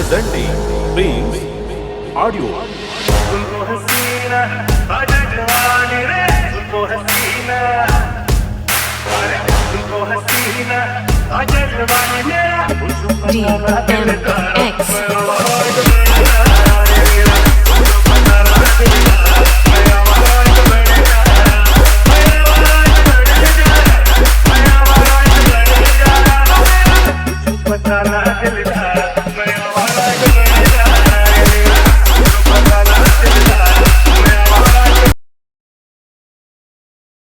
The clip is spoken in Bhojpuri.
presenting Prince Audio. तुमको हसीना काजल वाली रे तुमको हसीना अरे तुमको हसीना काजल वाली रे